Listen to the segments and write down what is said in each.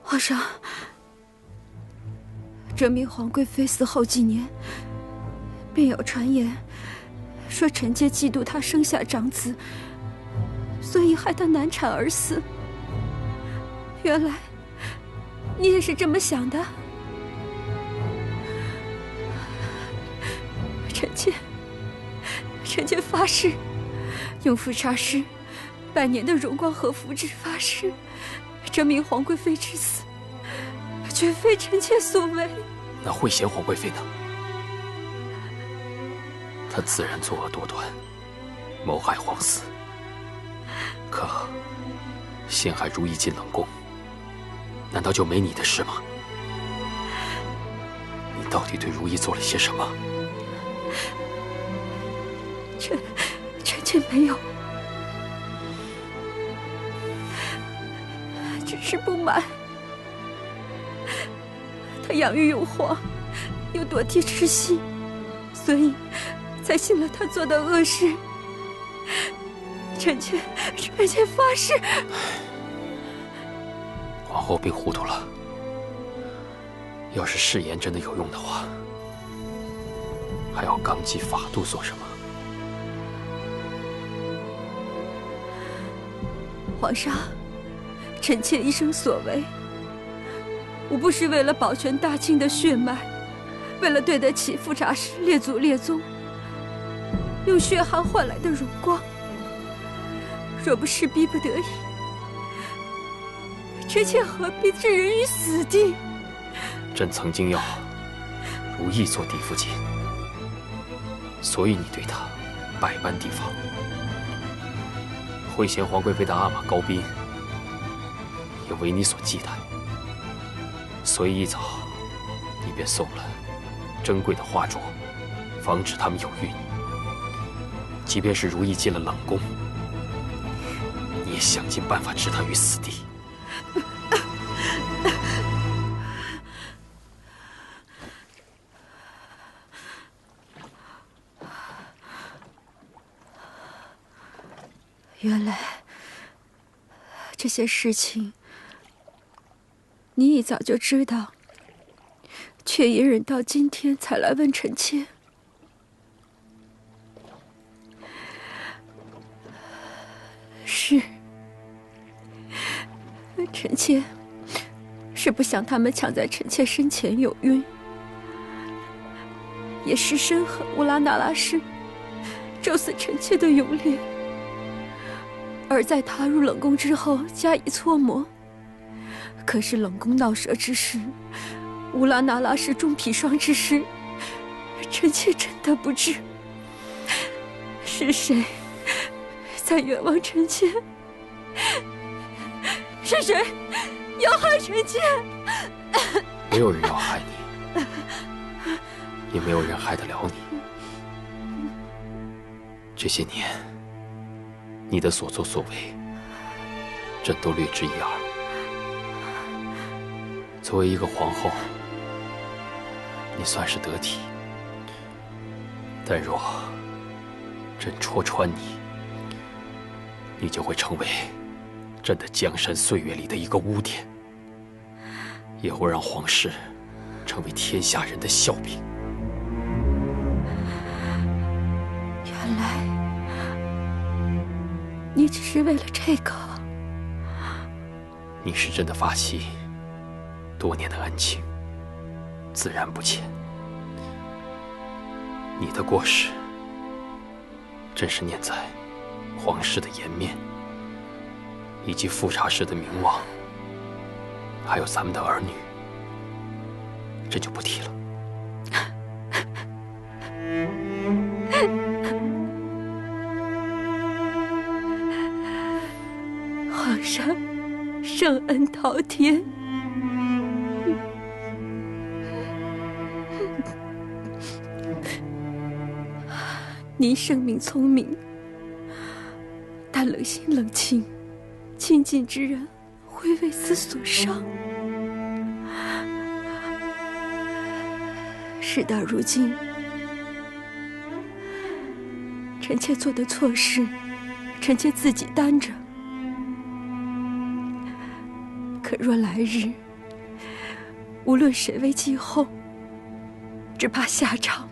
皇上，这名皇贵妃死后几年，便有传言说臣妾嫉妒她生下长子，所以害她难产而死。原来你也是这么想的。臣妾发誓，用富察氏100年的荣光和福祉发誓，这名皇贵妃之死绝非臣妾所为。那惠贤皇贵妃呢？她自然作恶多端，谋害皇嗣，可陷害如懿进冷宫，难道就没你的事吗？你到底对如懿做了些什么？臣妾没有，只是不满他养育有皇，又夺嫡之心，所以才信了他做的恶事。臣妾发誓。皇后病糊涂了，要是誓言真的有用的话，还要纲纪法度做什么？皇上，臣妾一生所为，无不是为了保全大清的血脉，为了对得起富察氏列祖列宗，用血汗换来的荣光。若不是逼不得已，臣妾何必置人于死地？朕曾经要如懿做嫡父亲，所以你对她百般提防。惠贤皇贵妃的阿玛高嫔也为你所忌惮，所以一早你便送了珍贵的花镯，防止他们有孕。即便是如懿进了冷宫，你也想尽办法置她于死地。原来这些事情你一早就知道，却隐忍到今天才来问臣妾。是，臣妾是不想他们抢在臣妾身前有孕，也是深恨乌拉那拉氏咒死臣妾的勇烈。而在踏入冷宫之后加以搓磨，可是冷宫闹蛇之事，乌拉那拉氏中砒霜之事，臣妾真的不知是谁在冤枉臣妾，是谁要害臣妾？没有人要害你，也没有人害得了你。这些年你的所作所为，朕都略知一二。作为一个皇后，你算是得体，但若朕戳穿你，你就会成为朕的江山岁月里的一个污点，也会让皇室成为天下人的笑柄。原来你只是为了这个。你是朕的发妻，多年的恩情自然不浅。你的过失，朕是念在皇室的颜面，以及富察氏的名望，还有咱们的儿女，朕就不提了。皇上圣恩滔天，您圣明聪明，但冷心冷情，亲近之人会为此所伤。事到如今，臣妾做的错事，臣妾自己担着。可若来日无论谁为继后，只怕下场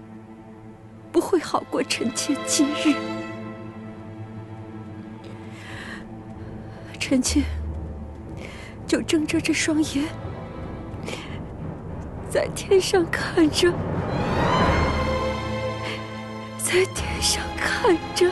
不会好过臣妾今日。臣妾就睁着这双眼，在天上看着，在天上看着。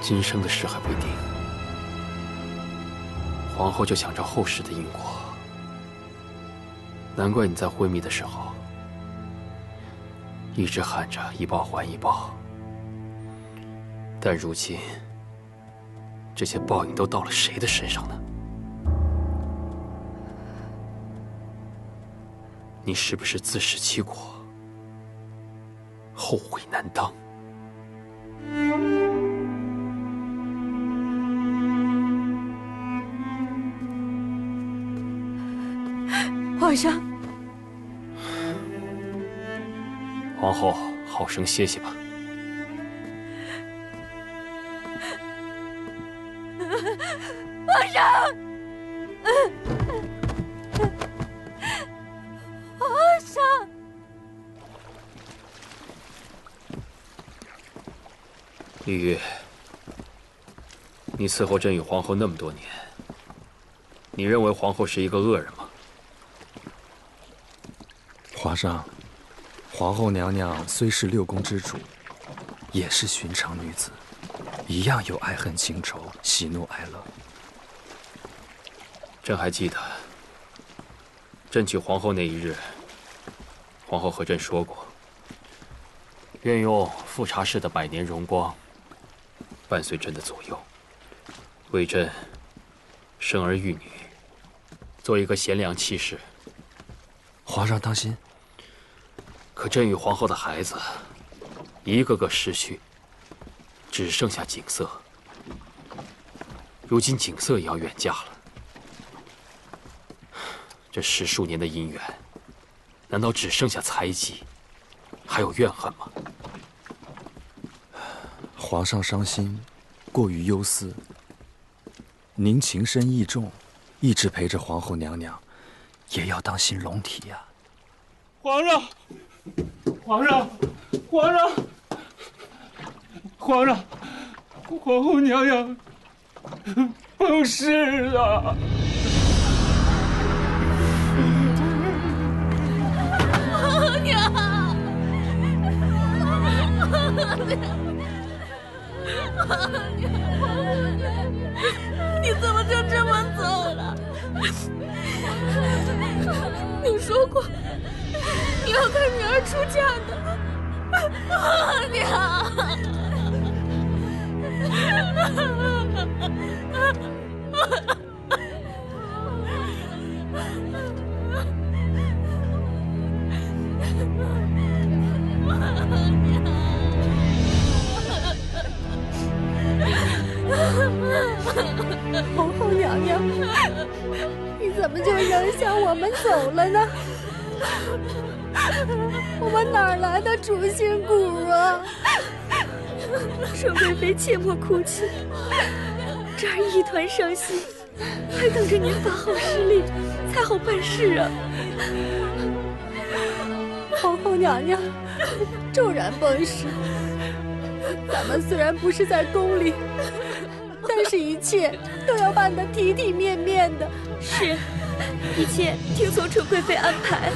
今生的事还未定，皇后就想着后世的因果。难怪你在昏迷的时候一直喊着一报还一报，但如今这些报应都到了谁的身上呢？你是不是自食其果，后悔难当？皇上，皇后好生歇息吧。皇上，皇上，李煜，你伺候朕与皇后那么多年，你认为皇后是一个恶人吗？皇上，皇后娘娘虽是六宫之主，也是寻常女子，一样有爱恨情仇、喜怒哀乐。朕还记得，朕娶皇后那一日，皇后和朕说过，愿用富察氏的百年荣光，伴随朕的左右，为朕生儿育女，做一个贤良妻室。皇上当心。可朕与皇后的孩子，一个个逝去，只剩下景色。如今景色也要远嫁了，这10数年的姻缘，难道只剩下猜忌，还有怨恨吗？皇上伤心，过于忧思。您情深义重，一直陪着皇后娘娘，也要当心龙体呀。皇上，皇上，皇上，皇上，皇后娘娘崩逝了。皇娘，皇娘，你怎么就这么走了？你说过你要带女儿出嫁的，皇娘。皇后娘娘，你怎么就扔下我们走了呢？我们哪儿来的主心骨啊？沈贵妃，切莫哭泣，这儿一团伤心，还等着您发号施令，才好办事啊！皇后娘娘骤然崩逝，咱们虽然不是在宫里，但是一切都要办得体体面面的。是，一切听从纯贵妃安排。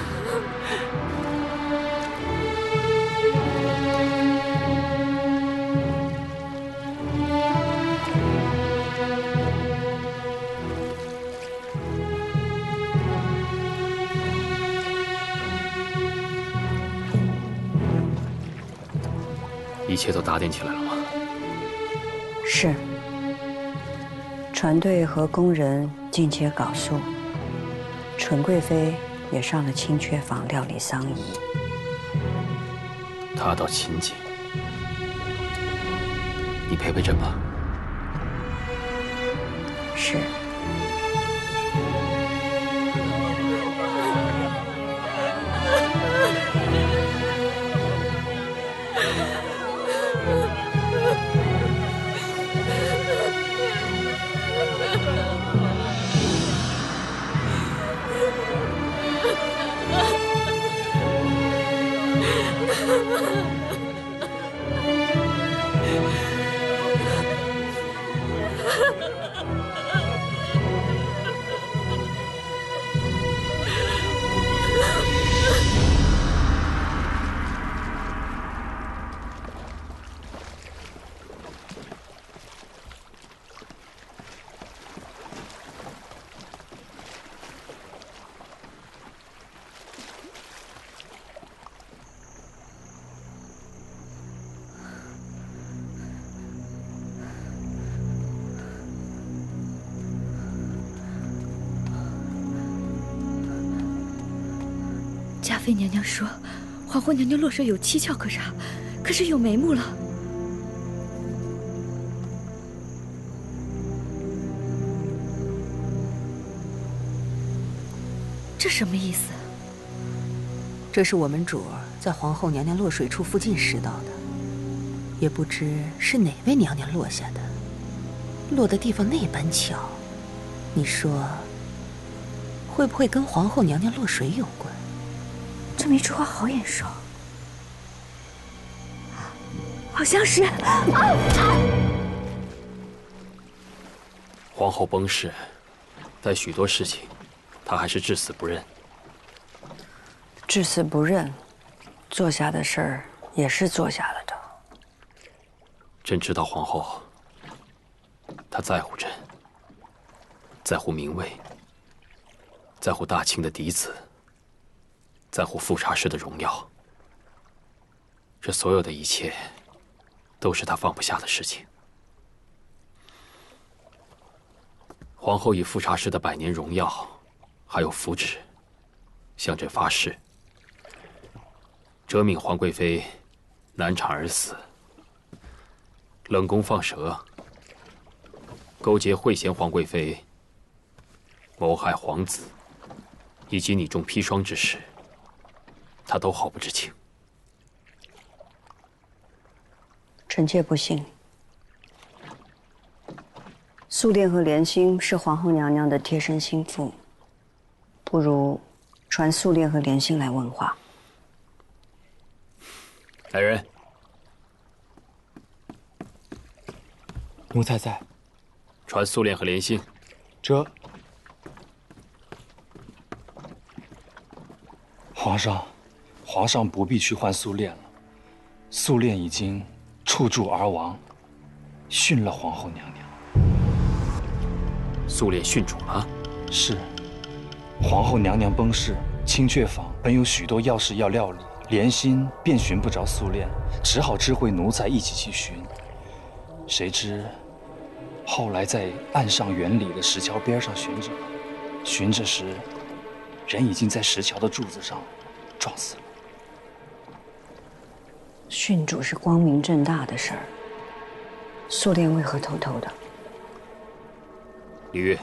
一切都打点起来了吗？是。船队和工人尽皆缟素，纯贵妃也上了清阙房料理丧仪。她倒勤谨，你陪陪朕吧。是。嘉妃娘娘说，皇后娘娘落水有蹊跷可查，可是有眉目了。这什么意思？这是我们主儿在皇后娘娘落水处附近拾到的，也不知是哪位娘娘落下的，落的地方那般巧，你说会不会跟皇后娘娘落水有关？这么一句话好眼熟，好像是。皇后崩逝，但许多事情，她还是至死不认。至死不认，做下的事儿也是做下了的。朕知道皇后，她在乎朕，在乎明卫，在乎大清的嫡子，在乎富察氏的荣耀。这所有的一切，都是她放不下的事情。皇后以富察氏的百年荣耀，还有福祉，向朕发誓，折命皇贵妃难产而死，冷宫放蛇，勾结惠贤皇贵妃，谋害皇子，以及拟中砒霜之事，她都毫不知情。臣妾不信。素殿和莲心是皇后娘娘的贴身心腹，不如传素殿和莲心来问话。来人，奴才在。传素殿和莲心。这皇上不必去唤素殿了，素殿已经触柱而亡，殉了皇后娘娘。素殿殉主了？是，皇后娘娘崩逝，清阙坊本有许多要事要料理，莲心便寻不着素殿，只好知会奴才一起去寻。谁知后来在岸上远里的石桥边上寻着时，人已经在石桥的柱子上撞死了。殉主是光明正大的事儿，素殿为何偷偷的？李煜，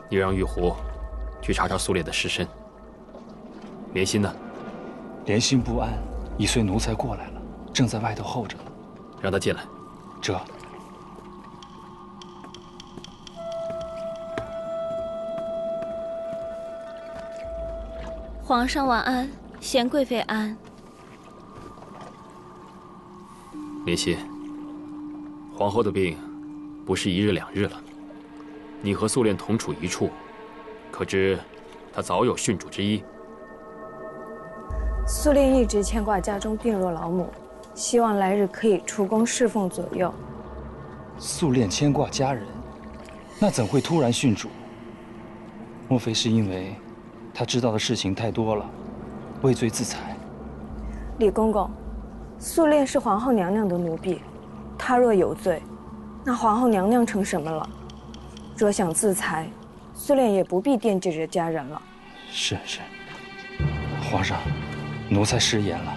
你让玉壶去查查素殿的尸身。莲心呢？莲心不安，已随奴才过来了，正在外头候着呢。让他进来。这。皇上晚安，贤贵妃安。莲心，皇后的病不是一日两日了。你和素殿同处一处，可知她早有殉主之意？素殿一直牵挂家中病弱老母，希望来日可以出宫侍奉左右。素殿牵挂家人，那怎会突然殉主？莫非是因为他知道的事情太多了，畏罪自裁？李公公，素殿是皇后娘娘的奴婢，她若有罪，那皇后娘娘成什么了？若想自裁，素殿也不必惦记着家人了。是，皇上，奴才失言了。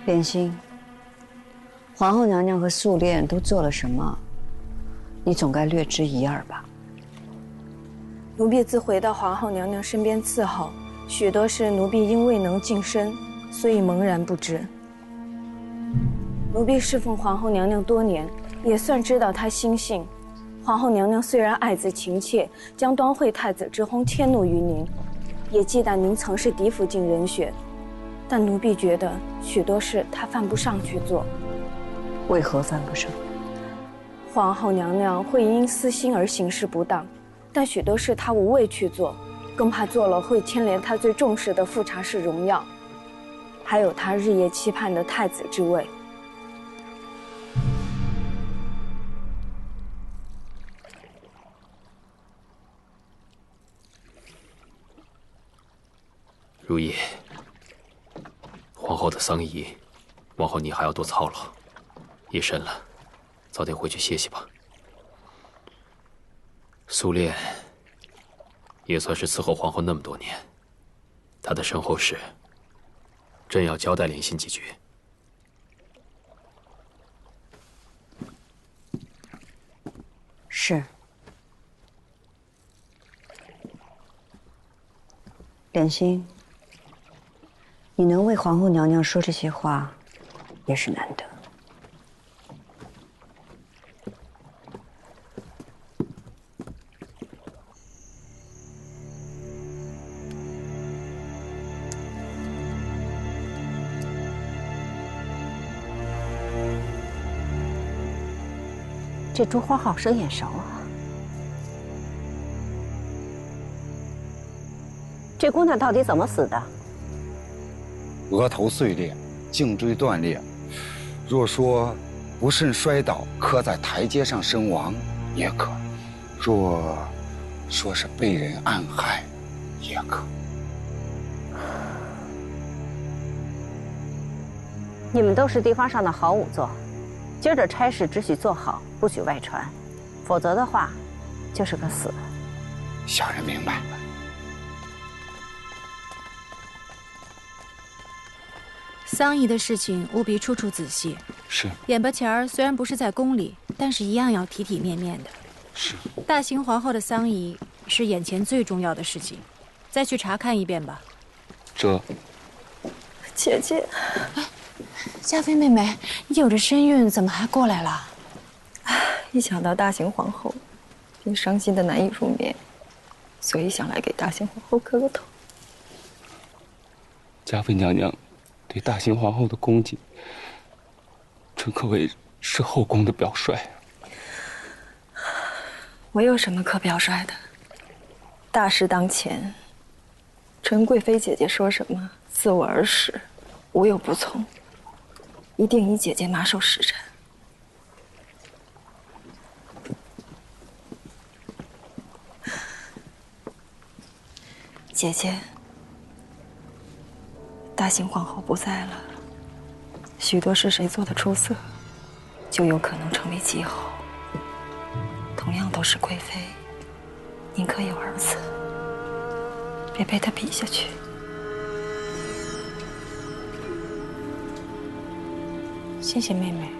莲心，皇后娘娘和素殿都做了什么？你总该略知一二吧？奴婢自回到皇后娘娘身边伺候，许多事奴婢因未能近身，所以茫然不知。奴婢侍奉皇后娘娘多年，也算知道她心性。皇后娘娘虽然爱子情切，将端惠太子之薨迁怒于您，也忌惮您曾是嫡福晋人选，但奴婢觉得许多事她犯不上去做。为何犯不上？皇后娘娘会因私心而行事不当，但许多事她无谓去做，更怕做了会牵连她最重视的富察氏荣耀，还有她日夜期盼的太子之位。如意，皇后的丧仪，往后你还要多操劳。夜深了，早点回去歇息吧。苏烈也算是伺候皇后那么多年，他的身后事，朕要交代莲心几句。是。莲心，你能为皇后娘娘说这些话，也是难得。这珠花好生眼熟啊！这姑娘到底怎么死的？额头碎裂，颈椎断裂。若说不慎摔倒，磕在台阶上身亡，也可；若说是被人暗害，也可。你们都是地方上的好仵作，今儿差事只许做好，不许外传，否则的话，就是个死。小人明白了。丧仪的事情务必处处仔细。是。眼巴前儿虽然不是在宫里，但是一样要体体面面的。是。大秦皇后的丧仪是眼前最重要的事情，再去查看一遍吧。这。姐姐，嘉妃妹妹，你有着身孕，怎么还过来了？一想到大秦皇后，便伤心的难以入眠，所以想来给大秦皇后磕个头。嘉妃娘娘对大秦皇后的恭敬，这可谓是后宫的表率。我有什么可表率的？大事当前，纯贵妃姐姐说什么，自我而始，无有不从，一定以姐姐马首是瞻。姐姐，大秦皇后不在了，许多事谁做得出色，就有可能成为继后。同样都是贵妃，宁可有儿子，别被他比下去。谢谢妹妹。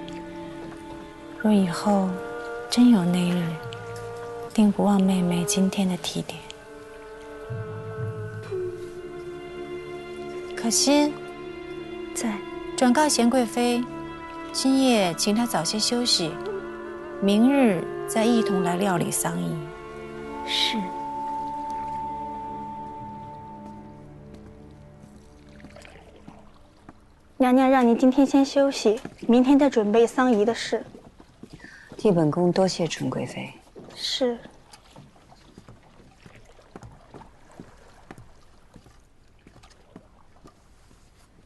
若以后真有那日，定不忘妹妹今天的提点。可心在，转告贤贵妃，今夜请她早些休息，明日再一同来料理丧仪。是。娘娘让您今天先休息，明天再准备丧仪的事。替本宫多谢纯贵妃。是。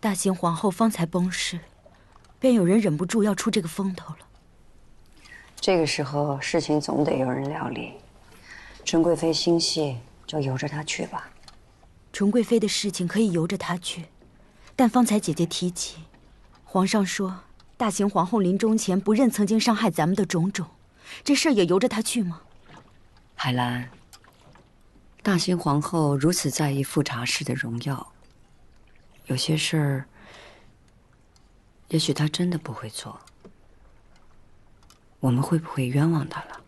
大秦皇后方才崩逝，便有人忍不住要出这个风头了。这个时候事情总得有人料理，纯贵妃心细，就由着她去吧。纯贵妃的事情可以由着她去，但方才姐姐提起，皇上说大秦皇后临终前不认曾经伤害咱们的种种，这事儿也由着她去吗？海兰，大秦皇后如此在意富察氏的荣耀，有些事儿，也许她真的不会做。我们会不会冤枉她了？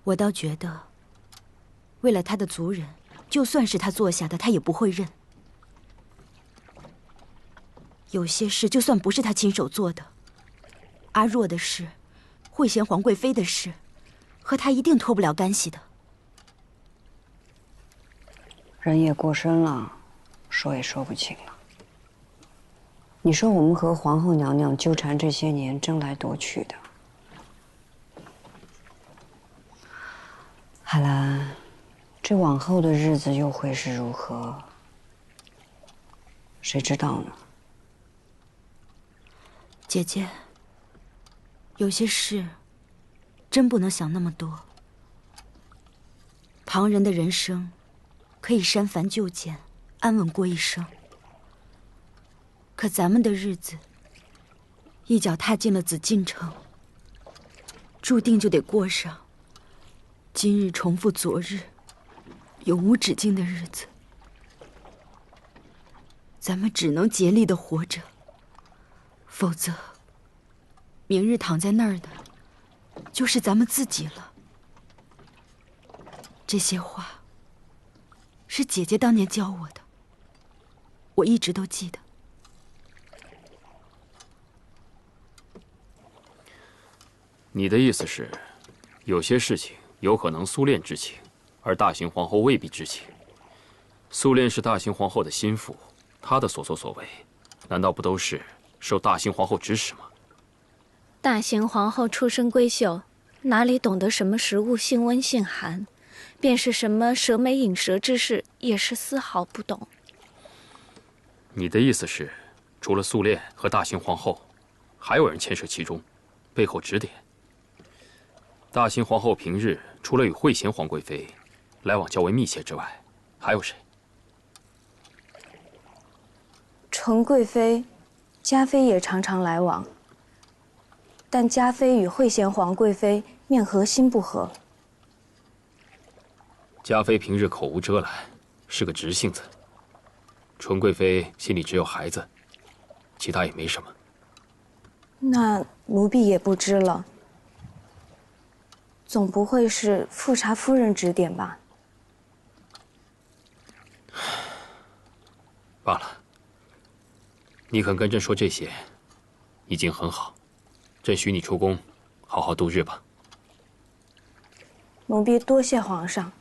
我倒觉得，为了她的族人，就算是她做下的，她也不会认。有些事就算不是她亲手做的，阿若的事，惠贤皇贵妃的事，和她一定脱不了干系的。人也过身了，说也说不清了。你说我们和皇后娘娘纠缠这些年，争来夺去的。海兰，这往后的日子又会是如何？谁知道呢？姐姐，有些事真不能想那么多。旁人的人生可以删繁就简，安稳过一生。可咱们的日子，一脚踏进了紫禁城，注定就得过上今日重复昨日，永无止境的日子。咱们只能竭力的活着，否则，明日躺在那儿的，就是咱们自己了。这些话，是姐姐当年教我的，我一直都记得。你的意思是，有些事情有可能苏炼知情，而大行皇后未必知情。苏炼是大行皇后的心腹，她的所作所为，难道不都是受大行皇后指使吗？大行皇后出身闺秀，哪里懂得什么食物性温性寒，便是什么蛇眉饮蛇之事，也是丝毫不懂。你的意思是，除了苏炼和大行皇后，还有人牵涉其中，背后指点？大行皇后平日除了与惠贤皇贵妃来往较为密切之外，还有谁？纯贵妃、嘉妃也常常来往，但嘉妃与惠贤皇贵妃面和心不和。嘉妃平日口无遮拦，是个直性子。纯贵妃心里只有孩子，其他也没什么。那奴婢也不知了。总不会是富察夫人指点吧？罢了，你肯跟朕说这些，已经很好。朕许你出宫，好好度日吧。奴婢多谢皇上。